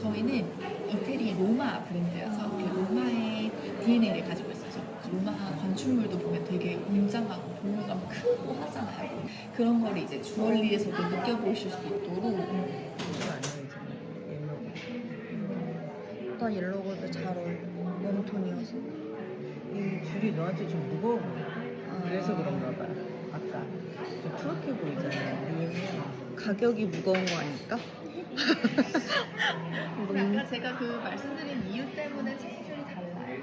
저희는 이태리 로마 브랜드여서 그 로마의 DNA를 가지고 있어서 로마 건축물도 보면 되게 웅장하고 볼륨감 크고 하잖아요. 그런 걸 이제 주얼리에서도 느껴보실 수 있도록. 나 옐로우도 잘 어울려. 웜톤이어서. 이 줄이 너한테 좀 무거워. 그래서 그런가 봐. 아까 좀 푸석해 보이잖아. 위에. 가격이 무거운 거 아닐까? 아까 제가 그 말씀드린 이유 때문에 체인줄이 달라요.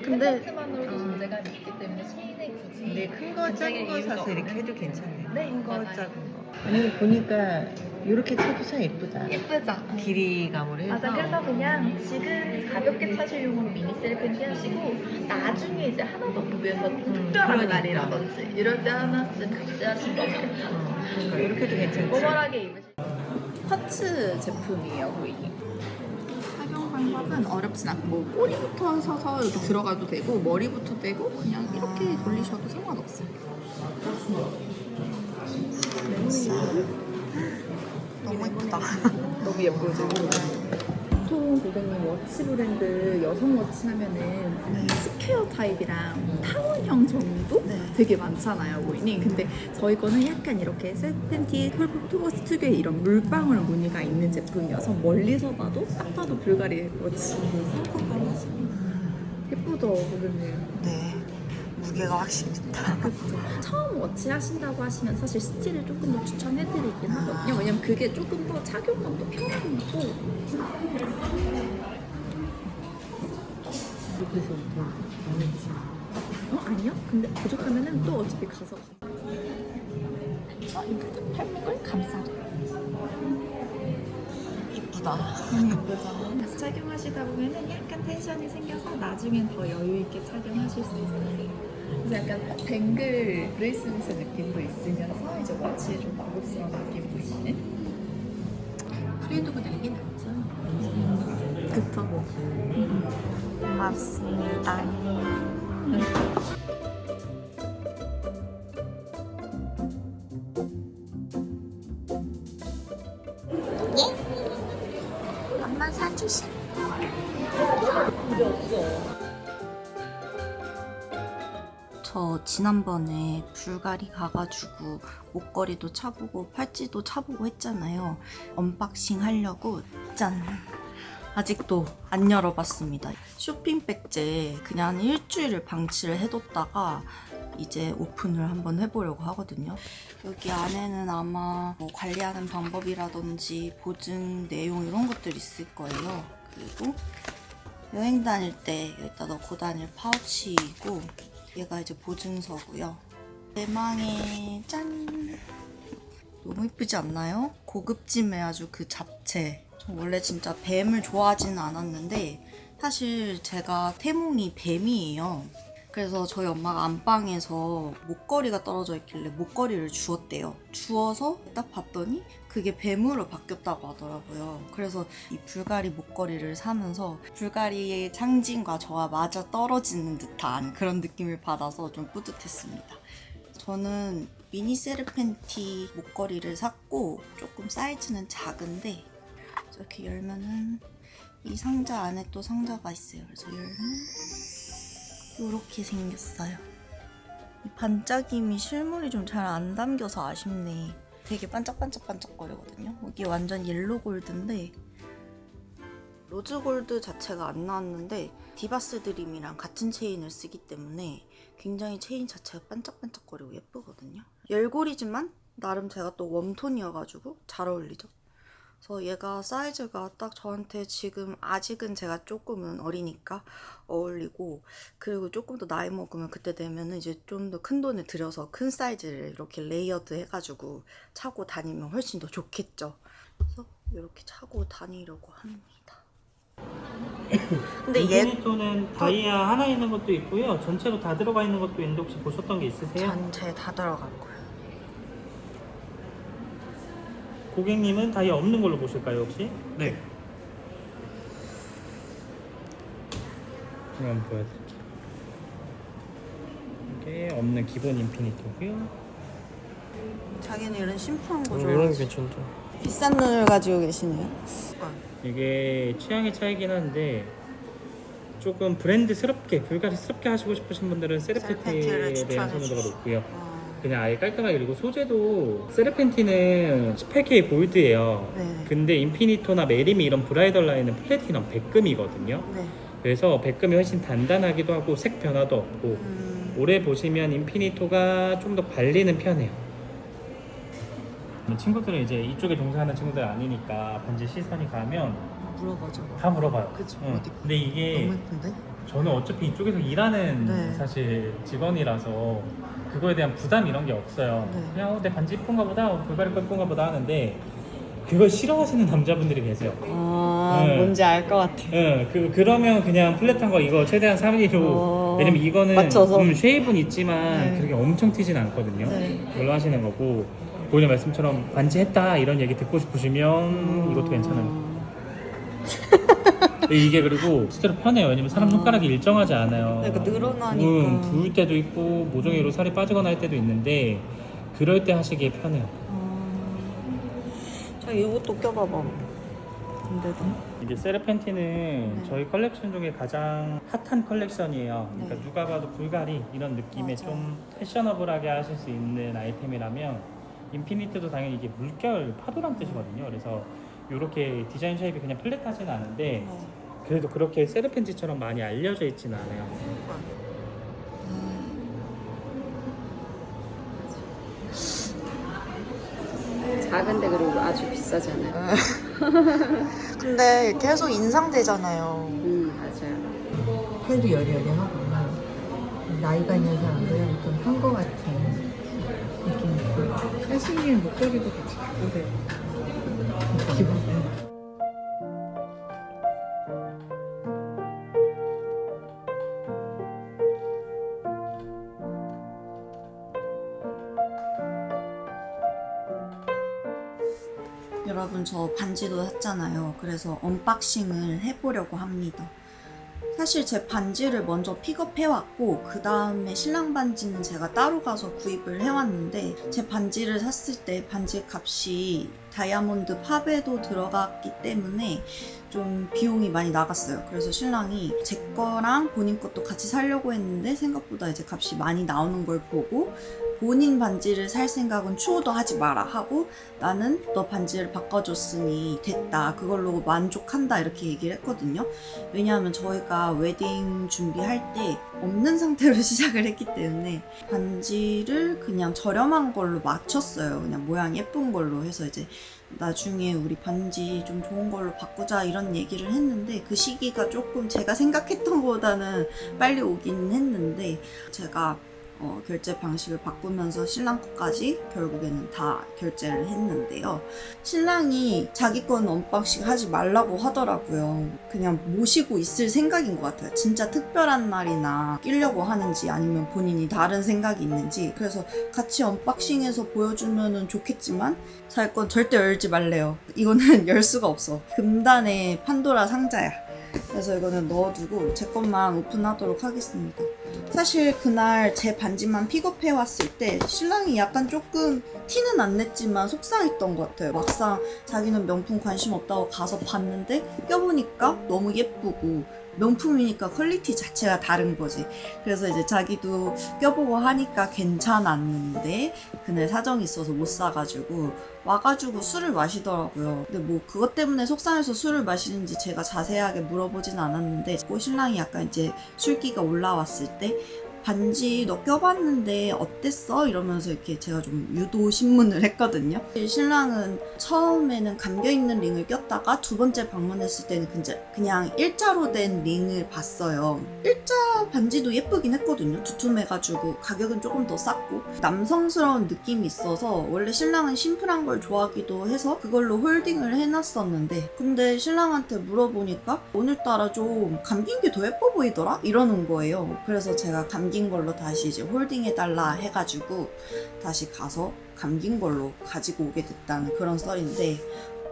근데 팬더트만으로도 존재감이 있기 때문에 체인에 굳이 근데 큰 거 작은 거 사서 이렇게 해도 괜찮네. 네, 큰 거 맞아요. 작은 거. 아니 보니까 이렇게 차도 참 예쁘다. 예쁘죠? 길이감으로 해서. 맞아, 그래서 그냥 지금 가볍게 차실용으로 미니 셀프인지 하시고 나중에 이제 하나 더 구비해서 좀 특별한 그러니까. 날이라든지 이럴 때 하나씩 같이 하시면 좋겠죠. 그러니까 이렇게 해도 괜찮지. 포멀하게 입으실 화츠 제품이에요, 고객님. 착용 방법은 어렵진 않고 뭐 꼬리부터 서서 이렇게 들어가도 되고 머리부터 되고 그냥 이렇게 돌리셔도 상관없어요. 너무 예쁘다. 너무 예쁘죠? 보통 고객님 워치 브랜드 여성 워치 하면은 스퀘어 타입이랑 타원형 정도 되게 많잖아요, 고객님. 근데 저희 거는 약간 이렇게 세텐티 톨보스 특유의 이런 물방울 무늬가 있는 제품이어서 멀리서 봐도 딱 봐도 불가리 워치. 예쁘죠, 고객님? 네. 무게가 확실히 있다. 그렇죠. 처음 워치 하신다고 하시면 사실 스틸을 조금 더 추천해드리긴 하거든요. 왜냐면 그게 조금 더 착용감도 편하고. 그래서 더 많은지. 아니요? 근데 부족하면은 또 어차피 가서. 이렇게 팔목을 감싸줘. 이쁘다. 너무 예쁘죠? 다시 착용하시다 보면은 약간 텐션이 생겨서 나중엔 더 여유 있게 착용하실 수 있어요. 그래서 약간 뱅글 브레이슬릿의 느낌도 있으면서 이제 워치에 좀 고급스러운 느낌도 있는. 프레드보다 이게 낫죠. 그쵸? 고맙습니다. 엄마 사주시. 저 지난번에 불가리 가가지고 목걸이도 차보고 팔찌도 차보고 했잖아요. 언박싱 하려고 짠! 아직도 안 열어봤습니다. 쇼핑백제 그냥 한 일주일을 방치를 해뒀다가 이제 오픈을 한번 해보려고 하거든요. 여기 안에는 아마 뭐 관리하는 방법이라든지 보증 내용 이런 것들이 있을 거예요. 그리고 여행 다닐 때 여기다 넣고 다닐 파우치이고 얘가 이제 보증서고요. 대망의 짠! 너무 예쁘지 않나요? 고급짐의 아주 그 잡채. 저 원래 진짜 뱀을 좋아하지는 않았는데 사실 제가 태몽이 뱀이에요. 그래서 저희 엄마가 안방에서 목걸이가 떨어져 있길래 목걸이를 주었대요. 주어서 딱 봤더니 그게 뱀으로 바뀌었다고 하더라고요. 그래서 이 불가리 목걸이를 사면서 불가리의 상징과 저와 맞아 떨어지는 듯한 그런 느낌을 받아서 좀 뿌듯했습니다. 저는 미니 세르펜티 목걸이를 샀고 조금 사이즈는 작은데 이렇게 열면은 이 상자 안에 또 상자가 있어요. 그래서 열면 이렇게 생겼어요. 이 반짝임이 실물이 좀 잘 안 담겨서 아쉽네. 되게 반짝반짝반짝거리거든요. 이게 완전 옐로 골드인데 로즈 골드 자체가 안 나왔는데 디바스 드림이랑 같은 체인을 쓰기 때문에 굉장히 체인 자체가 반짝반짝거리고 예쁘거든요. 열골이지만 나름 제가 또 웜톤이어가지고 잘 어울리죠. 그래서 얘가 사이즈가 딱 저한테 지금 아직은 제가 조금은 어리니까 어울리고, 그리고 조금 더 나이 먹으면 그때 되면은 이제 좀 더 큰 돈을 들여서 큰 사이즈를 이렇게 레이어드 해가지고 차고 다니면 훨씬 더 좋겠죠. 그래서 이렇게 차고 다니려고 합니다. 근데 인피니토는 다이아 하나 있는 것도 있고요. 전체로 다 들어가 있는 것도 있는데 혹시 보셨던 게 있으세요? 전체 다 들어갈 거예요. 고객님은 다이아 없는 걸로 보실까요 혹시? 네. 한번 보여드릴게요. 이게 없는 기본 인피니토고요. 자기는 이런 심플한 거 이런 게 좋아하지. 괜찮다. 비싼 눈을 가지고 계시네요. 이게 취향의 차이긴 한데 조금 브랜드스럽게 불가리스럽게 하시고 싶으신 분들은 세르펜티를 세르펜티에 대한 추천해 선호도가 주시고. 높고요. 그냥 아예 깔끔하게. 그리고 소재도 세르펜티는 18K 골드예요. 네. 근데 인피니토나 메리미 이런 브라이덜 라인은 플래티넘 백금이거든요. 네. 그래서 백금이 훨씬 단단하기도 하고 색 변화도 없고 오래 보시면 인피니토가 좀 더 관리는 편해요. 친구들은 이제 이쪽에 종사하는 친구들 아니니까 반지 시선이 가면 물어보죠. 다 물어봐요. 그치, 응. 어디? 근데 이게 너무 예쁜데? 저는 어차피 이쪽에서 일하는 네. 사실 직원이라서 그거에 대한 부담 이런 게 없어요. 네. 그냥 내 반지 이쁜가 보다, 불가리 거 이쁜가 보다 하는데 그걸 싫어하시는 남자분들이 계세요. 네. 뭔지 알 것 같아. 예, 그러면 그냥 플랫한 거 이거 최대한 3mm로. 왜냐면 이거는 맞춰서. 쉐입은 있지만 네. 그렇게 엄청 튀진 않거든요. 네. 이걸로 하시는 거고, 본인 말씀처럼 반지 했다 이런 얘기 듣고 싶으시면 이것도 괜찮아요. 이게 그리고 실제로 편해요. 왜냐면 사람 손가락이 일정하지 않아요. 그러니까 늘어나니까. 부을 때도 있고 모종이로 살이 빠지거나 할 때도 있는데 그럴 때 하시기에 편해요. 자, 이것도 껴봐봐. 근데도. 이게 세르펜티는 저희 컬렉션 중에 가장 핫한 컬렉션이에요. 그러니까 네. 누가 봐도 불가리 이런 느낌의 맞아. 좀 패셔너블하게 하실 수 있는 아이템이라면, 인피니트도 당연히 이게 물결 파도란 뜻이거든요. 그래서 이렇게 디자인 쉐입이 그냥 플랫하지는 않은데 그래도 그렇게 세르펜티처럼 많이 알려져 있지는 않아요. 작은데 그리고 아주 비싸잖아요. 근데 계속 인상되잖아요. 맞아요. 해도 여리여리하고 나이가 있는 사람들은 좀 한 거 같은 느낌이. 사실은 목걸이도 같이 바꾸세요. 기분. 여러분, 저 반지도 샀잖아요. 그래서 언박싱을 해보려고 합니다. 사실 제 반지를 먼저 픽업해왔고 그 다음에 신랑 반지는 제가 따로 가서 구입을 해왔는데, 제 반지를 샀을 때 반지 값이 다이아몬드 팝에도 들어갔기 때문에 좀 비용이 많이 나갔어요. 그래서 신랑이 제 거랑 본인 것도 같이 사려고 했는데 생각보다 이제 값이 많이 나오는 걸 보고, 본인 반지를 살 생각은 추호도 하지 마라 하고, 나는 너 반지를 바꿔줬으니 됐다, 그걸로 만족한다, 이렇게 얘기를 했거든요. 왜냐하면 저희가 웨딩 준비할 때 없는 상태로 시작을 했기 때문에 반지를 그냥 저렴한 걸로 맞췄어요. 그냥 모양 예쁜 걸로 해서 이제 나중에 우리 반지 좀 좋은 걸로 바꾸자 이런 얘기를 했는데, 그 시기가 조금 제가 생각했던 것보다는 빨리 오긴 했는데, 제가 결제 방식을 바꾸면서 신랑 거까지 결국에는 다 결제를 했는데요. 신랑이 자기 건 언박싱 하지 말라고 하더라고요. 그냥 모시고 있을 생각인 것 같아요. 진짜 특별한 날이나 끼려고 하는지 아니면 본인이 다른 생각이 있는지. 그래서 같이 언박싱해서 보여주면 좋겠지만 자기 건 절대 열지 말래요. 이거는 열 수가 없어. 금단의 판도라 상자야. 그래서 이거는 넣어두고 제 것만 오픈하도록 하겠습니다. 사실 그날 제 반지만 픽업해 왔을 때 신랑이 약간 조금 티는 안 냈지만 속상했던 것 같아요. 막상 자기는 명품 관심 없다고 가서 봤는데 껴보니까 너무 예쁘고 명품이니까 퀄리티 자체가 다른 거지. 그래서 이제 자기도 껴보고 하니까 괜찮았는데 그날 사정이 있어서 못 사가지고 와가지고 술을 마시더라고요. 근데 뭐 그것 때문에 속상해서 술을 마시는지 제가 자세하게 물어보진 않았는데, 신랑이 약간 이제 술기가 올라왔을 때 반지 너 껴봤는데 어땠어? 이러면서 이렇게 제가 좀 유도 신문을 했거든요. 신랑은 처음에는 감겨있는 링을 꼈다가 두 번째 방문했을 때는 그냥 일자로 된 링을 봤어요. 일자 반지도 예쁘긴 했거든요. 두툼해가지고 가격은 조금 더 쌌고 남성스러운 느낌이 있어서, 원래 신랑은 심플한 걸 좋아하기도 해서 그걸로 홀딩을 해놨었는데, 근데 신랑한테 물어보니까 오늘따라 좀 감긴 게 더 예뻐 보이더라? 이러는 거예요. 그래서 제가 감긴 걸로 다시 이제 홀딩해달라 해가지고 다시 가서 감긴 걸로 가지고 오게 됐다는 그런 썰인데,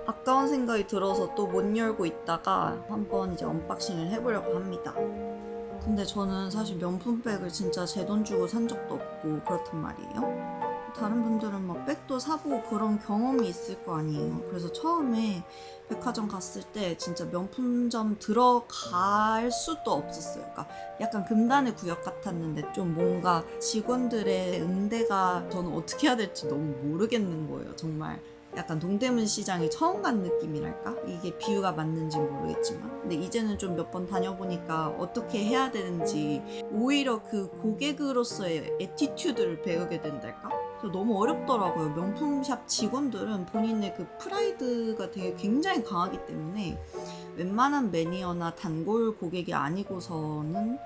아까운 생각이 들어서 또 못 열고 있다가 한번 이제 언박싱을 해보려고 합니다. 근데 저는 사실 명품백을 진짜 제 돈 주고 산 적도 없고 그렇단 말이에요. 다른 분들은 막 백도 사보고 그런 경험이 있을 거 아니에요. 그래서 처음에 백화점 갔을 때 진짜 명품점 들어갈 수도 없었어요. 그러니까 약간 금단의 구역 같았는데 좀 뭔가 직원들의 응대가 저는 어떻게 해야 될지 너무 모르겠는 거예요. 정말 약간 동대문 시장에 처음 간 느낌이랄까? 이게 비유가 맞는지 모르겠지만 근데 이제는 좀 몇 번 다녀보니까 어떻게 해야 되는지 오히려 그 고객으로서의 애티튜드를 배우게 된달까? 그래서 너무 어렵더라고요. 명품샵 직원들은 본인의 그 프라이드가 되게 굉장히 강하기 때문에 웬만한 매니어나 단골 고객이 아니고서는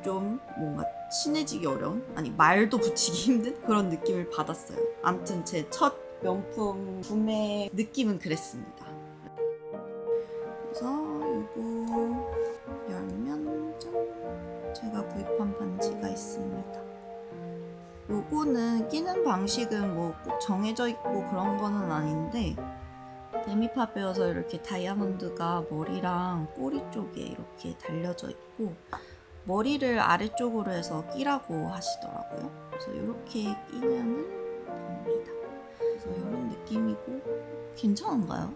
좀 뭔가 친해지기 어려운? 아니 말도 붙이기 힘든 그런 느낌을 받았어요. 아무튼 제 첫 명품 구매 느낌은 그랬습니다. 그래서 이거 열면 짠! 제가 구입한 반지가 있습니다. 요거는 끼는 방식은 뭐 꼭 정해져 있고 그런 거는 아닌데 데미파베여서 이렇게 다이아몬드가 머리랑 꼬리 쪽에 이렇게 달려져 있고 머리를 아래쪽으로 해서 끼라고 하시더라고요. 그래서 이렇게 끼면은 됩니다. 그래서 이런 느낌이고 괜찮은가요?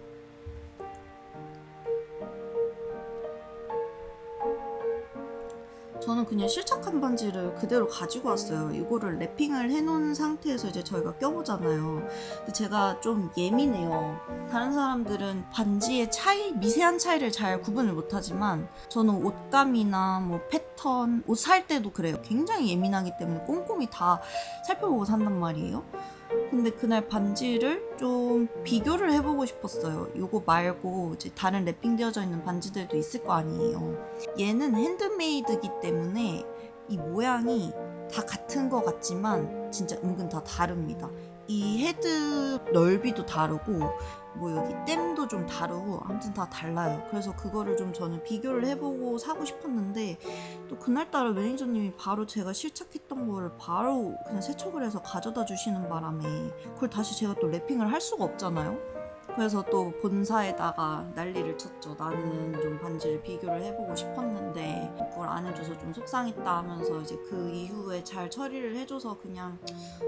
저는 그냥 실착한 반지를 그대로 가지고 왔어요. 이거를 랩핑을 해놓은 상태에서 이제 저희가 껴보잖아요. 근데 제가 좀 예민해요. 다른 사람들은 반지의 차이, 미세한 차이를 잘 구분을 못하지만 저는 옷감이나 뭐 패턴, 옷 살 때도 그래요. 굉장히 예민하기 때문에 꼼꼼히 다 살펴보고 산단 말이에요. 근데 그날 반지를 좀 비교를 해보고 싶었어요. 이거 말고 이제 다른 랩핑되어져 있는 반지들도 있을 거 아니에요. 얘는 핸드메이드이기 때문에 이 모양이 다 같은 것 같지만 진짜 은근 다 다릅니다. 이 헤드 넓이도 다르고 뭐 여기 댐도 좀 다르고 아무튼 다 달라요. 그래서 그거를 좀 저는 비교를 해보고 사고 싶었는데 또 그날따라 매니저님이 바로 제가 실착했던 거를 바로 그냥 세척을 해서 가져다 주시는 바람에 그걸 다시 제가 또 랩핑을 할 수가 없잖아요. 그래서 또 본사에다가 난리를 쳤죠. 나는 좀 반지를 비교를 해보고 싶었는데 그걸 안 해줘서 좀 속상했다 하면서 이제 그 이후에 잘 처리를 해줘서 그냥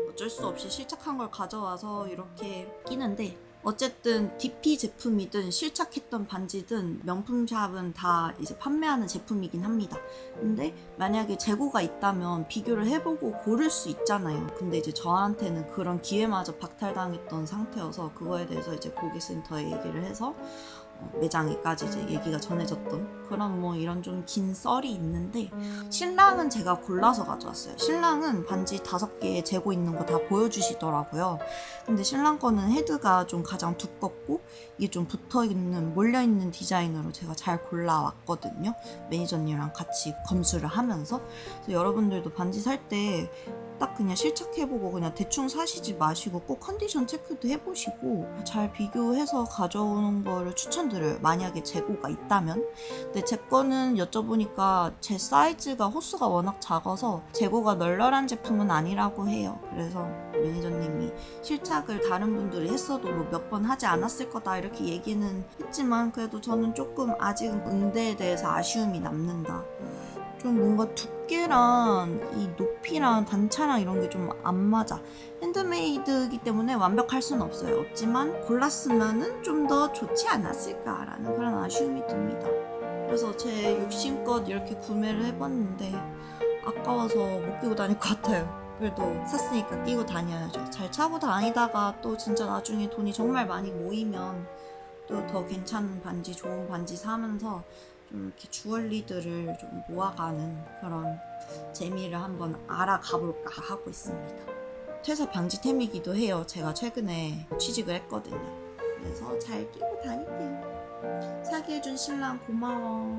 어쩔 수 없이 실착한 걸 가져와서 이렇게 끼는데 어쨌든 DP 제품이든 실착했던 반지든 명품샵은 다 이제 판매하는 제품이긴 합니다. 근데 만약에 재고가 있다면 비교를 해보고 고를 수 있잖아요. 근데 이제 저한테는 그런 기회마저 박탈당했던 상태여서 그거에 대해서 이제 고객센터에 얘기를 해서 매장에까지 이제 얘기가 전해졌던 그런 뭐 이런 좀 긴 썰이 있는데 신랑은 제가 골라서 가져왔어요. 신랑은 반지 5개 재고 있는 거 다 보여주시더라고요. 근데 신랑 거는 헤드가 좀 가장 두껍고 이게 좀 붙어있는 몰려있는 디자인으로 제가 잘 골라왔거든요. 매니저님이랑 같이 검수를 하면서. 그래서 여러분들도 반지 살 때 딱 그냥 실착해보고 그냥 대충 사시지 마시고 꼭 컨디션 체크도 해보시고 잘 비교해서 가져오는 거를 추천드려요. 만약에 재고가 있다면. 근데 제 거는 여쭤보니까 제 사이즈가 호수가 워낙 작아서 재고가 널널한 제품은 아니라고 해요. 그래서 매니저님이 실착을 다른 분들이 했어도 뭐 몇 번 하지 않았을 거다 이렇게 얘기는 했지만 그래도 저는 조금 아직은 응대에 대해서 아쉬움이 남는다. 좀 뭔가 두께랑 이 높이랑 단차랑 이런 게 좀 안 맞아. 핸드메이드이기 때문에 완벽할 수는 없어요. 없지만 골랐으면은 좀 더 좋지 않았을까라는 그런 아쉬움이 듭니다. 그래서 제 욕심껏 이렇게 구매를 해봤는데 아까워서 못 끼고 다닐 것 같아요. 그래도 샀으니까 끼고 다녀야죠. 잘 차고 다니다가 또 진짜 나중에 돈이 정말 많이 모이면 또 더 괜찮은 반지, 좋은 반지 사면서 좀 이렇게 주얼리들을 좀 모아가는 그런 재미를 한번 알아가 볼까 하고 있습니다. 퇴사 방지템이기도 해요. 제가 최근에 취직을 했거든요. 그래서 잘 끼고 다닐게요. 사게 해준 신랑 고마워.